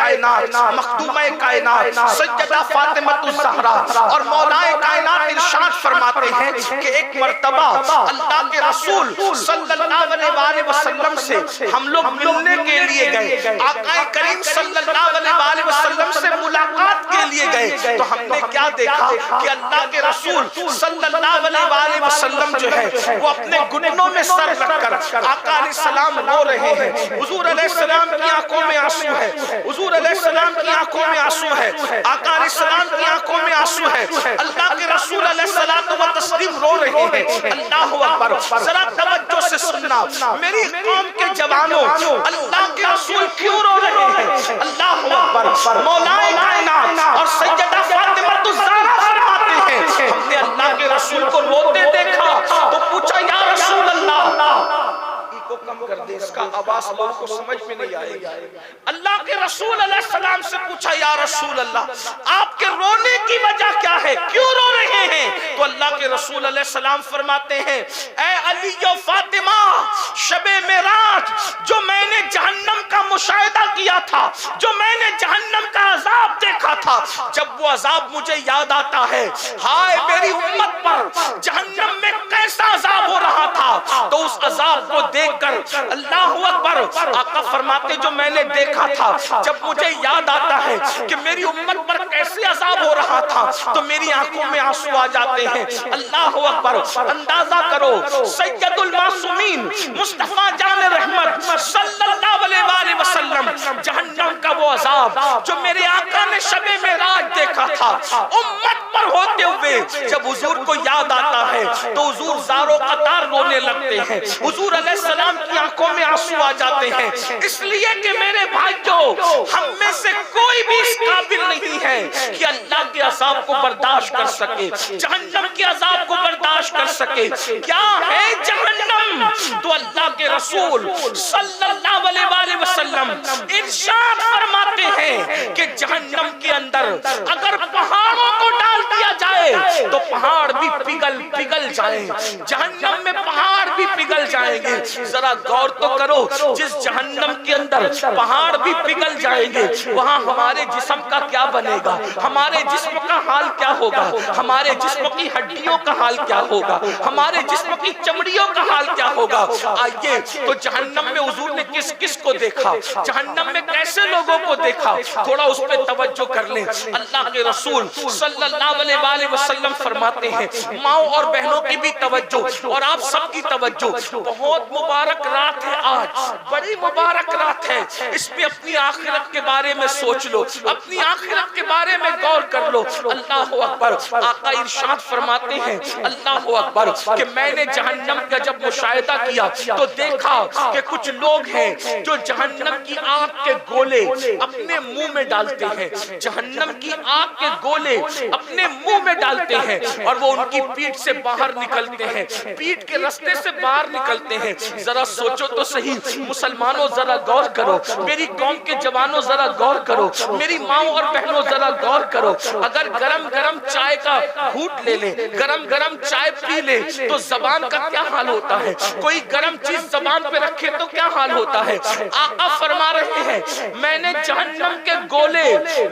کائنات مخدومہ کائنات سیدہ فاطمہ الزہرا اور مولا کائنات ارشاد فرماتے ہیں کہ ایک مرتبہ اللہ کے رسول صلی اللہ علیہ وسلم سے ہم لوگ ملنے کے لیے گئے، آقا کریم صلی اللہ علیہ وسلم سے ملاقات کے لیے گئے، تو ہم نے کیا دیکھا کہ اللہ کے رسول صلی اللہ علیہ وسلم جو ہے وہ اپنے گھٹنوں میں سر رکھ کر آقا علیہ السلام رو رہے ہیں، حضور علیہ السلام کی آنکھوں میں آنسو ہے، حضور علیہ السلام کی آنکھوں میں آنسو ہے، آقا علیہ السلام کی آنکھوں میں آنسو ہے، اللہ کے رسول علیہ السلام رو رہے ہیں۔ اللہ اکبر، ذرا توجہ سے سننا میری قوم کے جوانوں، اللہ کے رسول کیوں رو رہے ہیں؟ اللہ اکبر، مولا کائنات اور سیدہ فاطمہ الزہرا فرماتے ہیں ہم نے اللہ کے رسول کو روتے دیکھا تو پوچھا یا رسول اللہ، کو کم کر دے، اس کا آواز لوگوں کو سمجھ میں نہیں آئے گا۔ اللہ کے رسول علیہ السلام سے پوچھا یا رسول اللہ آپ کے رونے کی وجہ کیا ہے، کیوں رو رہے ہیں؟ تو اللہ کے رسول علیہ السلام فرماتے ہیں اے علی و فاطمہ، شب معراج جو میں نے جہنم کا مشاہدہ کیا تھا، جو میں نے جہنم کا عذاب دیکھا تھا، جب وہ عذاب مجھے یاد آتا ہے، ہائے میری امت پر جہنم میں کیسا عذاب ہو رہا تھا، تو اس عذاب کو دیکھ کر اللہ اکبر آقا فرماتے جو میں نے دیکھا تھا، جب مجھے یاد آتا ہے کہ میری امت پر کیسے عذاب ہو رہا تھا تو میری آنکھوں میں آنسو آ جاتے ہیں۔ اللہ اکبر، اندازہ کرو سید المعصومین مصطفیٰ جان رحمت صلی اللہ علیہ وسلم جہنم کا وہ عذاب جو میرے آقا نے شب معراج دیکھا تھا، امت پر ہوتے ہوئے جب حضور کو یاد آتا ہے تو حضور زار و قطار رونے لگتے ہیں، حضور علیہ السلام کی آنکھوں میں آنسو آ جاتے ہیں، اس لیے کہ میرے بھائیو ہم میں سے کوئی بھی اس قابل نہیں ہے کہ اللہ کے عذاب کو برداشت کر سکے، جہنم کے عذاب کو برداشت کر سکے۔ کیا ہے جہنم؟ تو اللہ کے رسول صلی اللہ علیہ وسلم ارشاد فرماتے ہیں کہ جہنم کے اندر اگر پہاڑوں کو ڈال دیا جائے تو پہاڑ بھی پگھل جائیں، جہنم میں پہاڑ بھی پگھل جائیں گے۔ ذرا غور تو کرو، جس جہنم کے اندر پہاڑ بھی پگھل جائیں گے وہاں ہمارے جسم کا کیا بنے گا، ہمارے جسم کا حال کیا ہوگا، ہمارے جسم کی ہڈیوں کا حال کیا ہوگا، ہمارے جسم کی چمڑیوں کا حال کیا ہوگا۔ آئیے تو جہنم میں حضور نے کس کس کو دیکھا، جہنم میں کیسے لوگوں کو دیکھا، تھوڑا اس پہ توجہ کر لیں۔ اللہ کے رسول صلی اللہ علیہ وسلم فرماتے ہیں ماؤں اور بہنوں کی بھی توجہ اور آپ سب کی توجہ، بہت مبارک رات ہے آج، بڑی مبارک رات ہے، اس میں اپنی آخرت کے بارے میں سوچ لو، اپنی آخرت کے بارے میں غور کر لو۔ اللہ اکبر، آقا ارشاد فرماتے ہیں اللہ اکبر کہ میں نے جہنم کا جب مشاہدہ کیا تو دیکھا کہ کچھ لوگ ہیں جو جہنم کی آگ کے گولے اپنے منہ میں ڈالتے ہیں، جہنم کی آگ کے گولے اپنے منہ میں ڈالتے ہیں اور وہ ان کی پیٹھ سے باہر نکلتے ہیں، پیٹھ کے رستے سے باہر نکلتے ہیں۔ ذرا سوچو تو صحیح، مسلمانوں ذرا غور کرو، میری قوم کے جوانوں ذرا غور کرو، میری ماں اور بہنوں ذرا غور کرو، اگر گرم گرم چائے کا گھونٹ لے لیں، گرم گرم چائے پی لیں تو زبان کا کیا حال ہوتا ہے، کوئی گرم چیز زبان پہ رکھے تو کیا حال ہوتا ہے۔ آقا فرما رہے ہیں میں نے جہنم کے گولے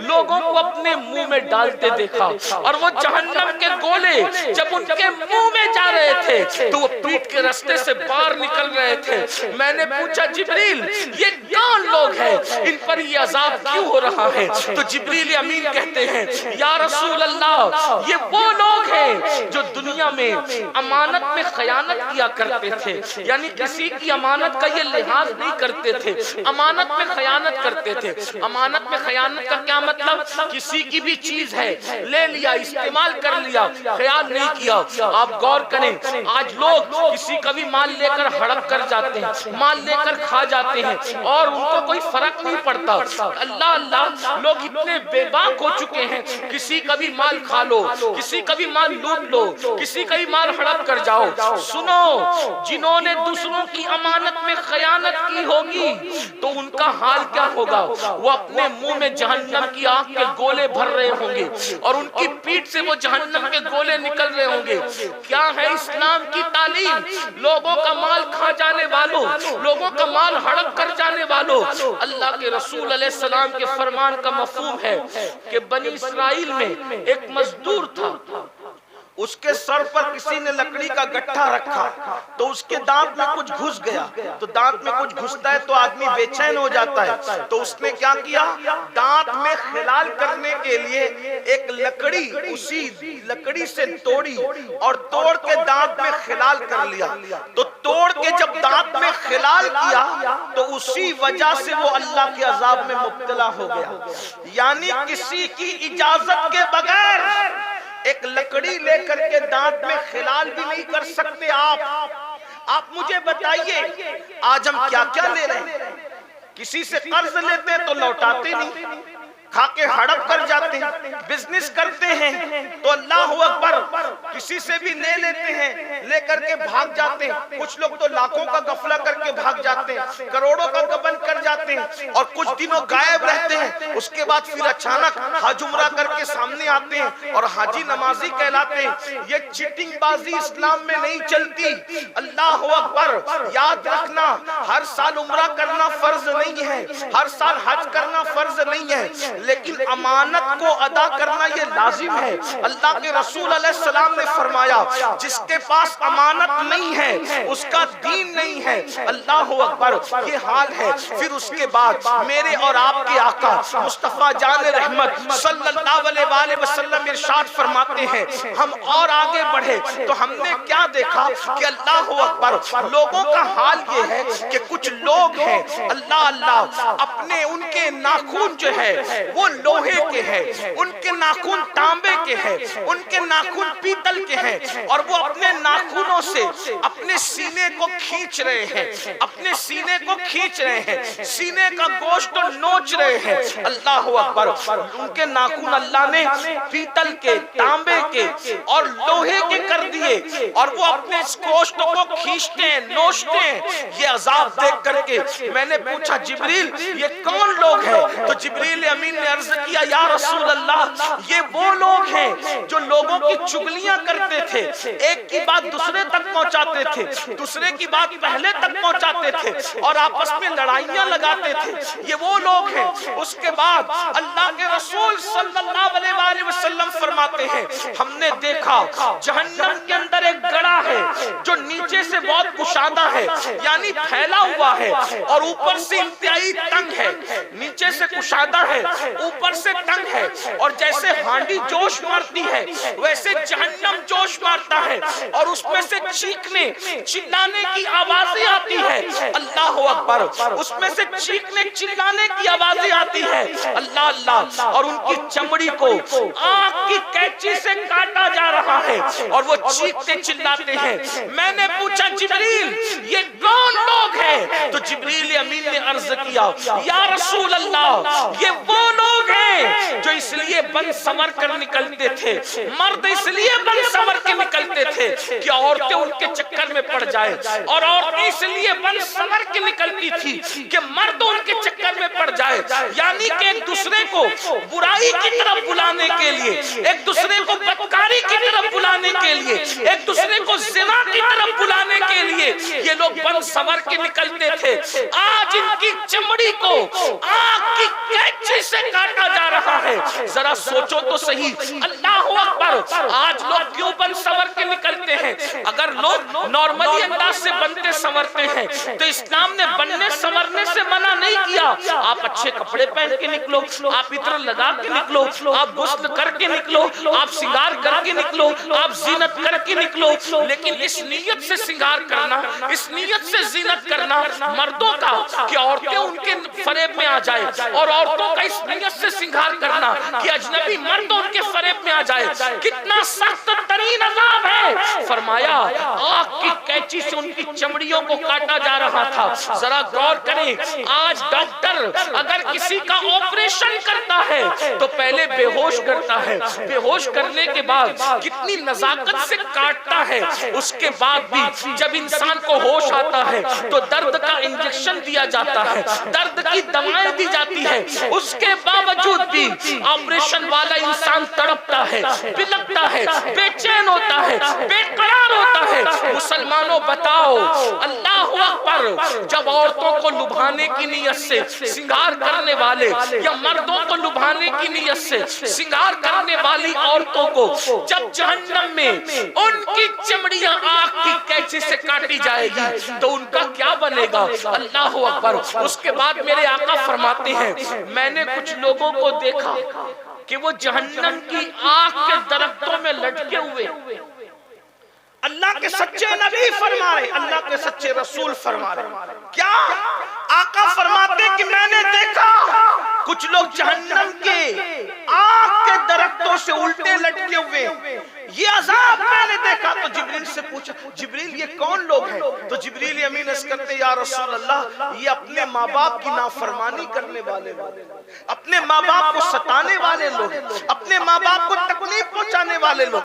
لوگوں کو اپنے منہ میں ڈالتے دیکھا اور وہ جہنم کے گولے جب ان کے منہ میں جا رہے تھے تو وہ پیٹھ کے رستے سے باہر نکل رہے تھے۔ میں نے پوچھا جبریل یہ کون لوگ ہیں، ان پر یہ عذاب کیوں ہو رہا ہے؟ تو جبریل امین کہتے ہیں یا رسول اللہ یہ وہ لوگ ہیں جو دنیا میں امانت میں خیانت کیا کرتے تھے، یعنی کسی کی امانت کا یہ لحاظ نہیں کرتے تھے، امانت میں خیانت کرتے تھے۔ امانت میں خیانت کا کیا مطلب؟ کسی کی بھی چیز ہے لے لیا، استعمال کر لیا، خیال نہیں کیا۔ آپ غور کریں آج لوگ کسی کا بھی مال لے کر ہڑپ کر جاتے ہیں، مال لے کر کھا جاتے ہیں اور ان کو کوئی فرق نہیں پڑتا۔ اللہ اللہ، لوگ اتنے بے باک ہو چکے ہیں، کسی کا بھی مال کھا لو، کسی کا بھی مال لوٹ لو، کسی کا بھی مال ہڑپ کر جاؤ۔ سنو، جنہوں نے دوسروں کی امانت میں خیانت کی ہوگی تو ان کا حال کیا ہوگا؟ وہ اپنے منہ میں جہنم کی آگ کے گولے بھر رہے ہوں گے اور ان کی پیٹھ سے وہ جہنم کے گولے نکل رہے ہوں گے۔ کیا ہے اسلام کی تعلیم؟ لوگوں کا مال کھا جانے والوں، لوگوں کا مال ہڑپ کر جانے والوں، اللہ کے رسول علیہ السلام کے فرمان کا مفہوم ہے کہ بنی اسرائیل میں ایک مزدور تھا، اس کے سر پر کسی نے لکڑی کا گٹھا رکھا تو اس کے دانت میں کچھ گھس گیا، تو دانت میں کچھ گھستا ہے تو آدمی بے چین ہو جاتا ہے، تو اس نے کیا کیا، دانت میں خلال کرنے کے لیے ایک لکڑی اسی لکڑی سے توڑی اور توڑ کے دانت میں خلال کر لیا، تو توڑ کے جب دانت میں خلال کیا تو اسی وجہ سے وہ اللہ کے عذاب میں مبتلا ہو گیا۔ یعنی کسی کی اجازت کے بغیر ایک لکڑی لے کر کے دانت میں خلال بھی نہیں کر سکتے آپ مجھے بتائیے آج ہم کیا کیا لے رہے ہیں؟ کسی سے قرض لیتے ہیں تو لوٹاتے نہیں، کھا کے ہڑپ کر جاتے ہیں، بزنس کرتے ہیں تو اللہ اکبر کسی سے بھی لے لیتے ہیں، لے کر کے بھاگ جاتے ہیں، کچھ لوگ تو لاکھوں کا غفلہ کر کے بھاگ جاتے ہیں، کروڑوں کا گبن کر جاتے ہیں اور کچھ دنوں غائب رہتے ہیں، اس کے بعد پھر اچانک حج عمرہ کر کے سامنے آتے ہیں اور حاجی نمازی کہلاتے ہیں۔ یہ چیٹنگ بازی اسلام میں نہیں چلتی، اللہ اکبر یاد رکھنا، ہر سال عمرہ کرنا فرض نہیں ہے، ہر سال حج کرنا فرض نہیں ہے، لیکن امانت کو ادا کرنا یہ لازم ہے۔ اللہ کے رسول علیہ السلام نے فرمایا جس کے پاس امانت نہیں ہے اس کا دین نہیں ہے، اللہ اکبر یہ حال ہے۔ پھر اس کے بعد میرے اور آپ کے آقا مصطفیٰ جان رحمت صلی اللہ علیہ وآلہ وسلم ارشاد فرماتے ہیں ہم اور آگے بڑھے تو ہم نے کیا دیکھا کہ اللہ اکبر لوگوں کا حال یہ ہے کہ کچھ لوگ ہیں اللہ اللہ اپنے ان کے ناخن جو ہے وہ لوہے کے ہیں، ان کے ناخن تانبے کے ہیں، ان کے ناخن پیتل کے ہیں اور وہ اپنے ناخنوں سے اپنے سینے کو کھینچ رہے ہیں، اپنے سینے کو کھینچ رہے ہیں، سینے کا گوشت نوچ رہے ہیں، اللہ اکبر ان کے ناخن اللہ نے پیتل کے، تانبے کے اور لوہے کے کر دیے اور وہ اپنے اس گوشت کو کھینچتے ہیں، نوچتے ہیں۔ یہ عذاب دیکھ کر کے میں نے پوچھا جبریل یہ کون لوگ ہیں؟ تو جبریل امین نے عرض کیا یا رسول اللہ یہ وہ لوگ ہیں جو لوگوں کی چگلیاں کرتے تھے، ایک کی بات دوسرے تک پہنچاتے تھے، دوسرے کی بات پہلے تک پہنچاتے تھے اور آپس میں لڑائیاں لگاتے تھے، یہ وہ لوگ ہیں۔ اس کے بعد اللہ کے رسول صلی اللہ علیہ وآلہ وسلم فرماتے ہیں ہم نے دیکھا جہنم کے اندر ایک گڑھا ہے جو نیچے سے بہت کشادہ ہے، یعنی پھیلا ہوا ہے اور اوپر سے انتہائی تنگ ہے، نیچے سے کشادہ ہے اوپر سے تنگ ہے، اور جیسے ہانڈی جوش مارتی ہے ویسے جہنم جوش مارتا ہے اور اس میں سے چیخنے چلانے کی آوازیں آتی ہے، اللہ اکبر اس میں سے چیخنے چلانے کی آوازیں آتی ہے، اللہ اللہ اور ان کی چمڑی کو آگ کی کینچی سے کاٹا جا رہا ہے اور وہ چیختے چلاتے ہیں۔ میں نے پوچھا جبریل یہ کون لوگ ہیں؟ تو جبریل امین نے عرض کیا یا رسول اللہ یہ وہ لوگ ہیں جو اس لیے بن سمر کر نکلتے تھے، مرد اس لیے بن سمر کے نکلتے تھے کہ عورتیں ان کے چکر میں پڑ جائیں، اور عورتیں اس لیے بن سمر کے نکلتی تھی کہ مرد ان کے چکر میں پڑ جائے، یعنی کہ ایک دوسرے کو برائی کی طرف بلانے کے لیے، ایک دوسرے کو بدکاری کی طرف بلانے کے لیے، ایک دوسرے کو زنا کی طرف بلانے کے لیے یہ لوگ بن سمر کے نکلتے تھے۔ آج ان کی چمڑی کو آگ کی کینچی سے کاٹا جا رہا ہے۔ ذرا سوچو تو صحیح، اللہ اکبر آج لوگ کیوں بن سمر کے نکلتے ہیں؟ اگر لوگ نارملی انداز سے بنتے سمرتے ہیں تو اسلام نے بننے سمرنے سے منع نہیں کیا، آپ اچھے کپڑے پہن کے نکلو، آپ عطر لگا کے نکلو، آپ غسل کر کے نکلو، آپ سنگار کر کے نکلو، آپ زینت کر کے نکلو، لیکن اس نیت سے سنگار کرنا، اس نیت سے زینت کرنا مردوں کا کہ عورتیں ان کے فریب میں آ جائے، اور عورتوں کا اس نیت سے سنگار کرنا کہ اجنبی مرد ان کے فریب میں آ جائے، کتنا سخت ترین عذاب ہے۔ فرمایا آگ کی کینچی سے ان کی چمڑیوں کو کاٹا جا رہا تھا۔ ذرا غور کریں، آج ڈاکٹر اگر کسی کا آپریشن آپریشن کرتا ہے تو پہلے بے ہوش کرتا ہے، بے ہوش کرنے کے بعد کتنی نزاکت سے کاٹتا ہے، اس کے بعد بھی جب انسان کو ہوش آتا ہے تو درد کا انجیکشن دیا جاتا ہے، درد کی دوائیں دی جاتی ہے، اس کے باوجود بھی آپریشن والا انسان تڑپتا ہے، بلکتا ہے، بے چین ہوتا ہے، بے قرار ہوتا ہے۔ مسلمانوں بتاؤ، اللہ اکبر، جب عورتوں کو لبھانے کی نیت سے سنگار کرنے والے یا مردوں کو لبھانے کی نیت سے سنگار کرنے والی عورتوں کو جب جہنم میں ان کی چمڑیاں آگ کی کینچی سے کاٹی جائے گی تو ان کا کیا بنے گا؟ اللہ اکبر۔ اس کے بعد میرے آقا فرماتے ہیں میں نے کچھ لوگوں کو دیکھا کہ وہ جہنم کی آگ کے درختوں میں لٹکے ہوئے، اللہ کے سچے نبی فرما رہے، اللہ کے سچے رسول فرما رہے، کیا آقا فرماتے کہ میں نے دیکھا کچھ لوگ جہنم کے آگ کے درختوں سے الٹے لٹکے ہوئے، یہ عذاب میں نے دیکھا۔ تو جبریل سے پوچھا، جبریل یہ کون لوگ ہیں؟ تو جبریل امین عرض کرتے یا رسول اللہ یہ اپنے ماں باپ کی نافرمانی کرنے والے لوگ، اپنے ماں باپ کو ستانے والے لوگ، اپنے ماں باپ کو تکلیف پہنچانے والے لوگ۔